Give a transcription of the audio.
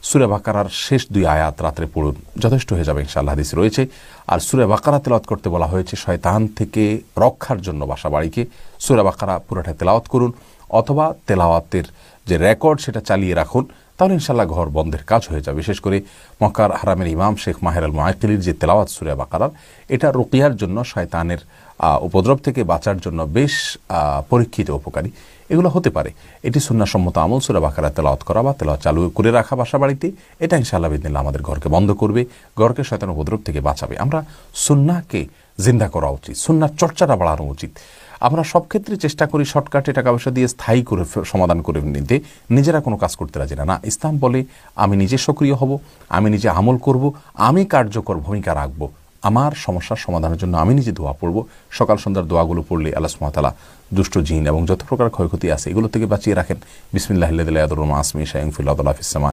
সূরা বাকারার শেষ 2 আয়াত রাত্রে পড়ুন, যথেষ্ট হয়ে যাবে ইনশাআল্লাহ, হাদিসে রয়েছে। আর সূরা বাকারা তেলাওয়াত করতে বলা হয়েছে শয়তান থেকে রক্ষার জন্য বাসা বাড়িকে। সূরা বাকারা পুরোটা তেলাওয়াত করুন, অথবা তেলাওয়াতের যে রেকর্ড সেটা চালিয়ে রাখুন, তাহলে ইনশাআল্লাহ ঘর বন্ধের কাজ হয়ে যাবে। বিশেষ করে মক্কার হারামের ইমাম শেখ মাহের আল মুআক্কিলির যে তেলাওয়াত সূরা বাকারার, এটা রুকিয়ার জন্য, শয়তানের উপদ্রব থেকে বাঁচার জন্য বেশ পরীক্ষিত, উপকারী এগুলো হতে পারে। এটি সুন্নাহসম্মত আমল, সূরা বাকারা তেলাওয়াত করা বা তেলাওয়াত চালু করে রাখা বাসা বাড়িতে। এটা ইনশাআল্লাহ বিদিনিল্লাহ আমাদের ঘরকে বন্ধ করবে, ঘরকে শয়তানের উপদ্রব থেকে বাঁচাবে। আমরা সুন্নাহকে জিন্দা করা উচিত, সুন্নাহর চর্চাটা বাড়ানো উচিত। আমরা সব ক্ষেত্রে চেষ্টা করি শর্টকাটে টাকা পয়সা দিয়ে স্থায়ী করে সমাধান করে নিতে, নিজেরা কোনো কাজ করতে রাজি না। ইসলাম বলে আমি নিজে সক্রিয় হব, আমি নিজে আমল করব, আমি কার্যকর ভূমিকা রাখব, আমার সমস্যার সমাধানের জন্য আমি নিজে দোয়া পড়ব। সকাল সন্ধ্যার দোয়াগুলো পড়লে আল্লাহ সুবহানাহু ওয়া তাআলা দুষ্ট জিন এবং যত প্রকার ক্ষয়ক্ষতি আছে এগুলো থেকে বাঁচিয়ে রাখেন। বিসমিল্লাহিল্লাযী লা ইয়াদুররু মা ইসমিহি শাইউন ফিল আরদি ওয়া লা ফিস সামা।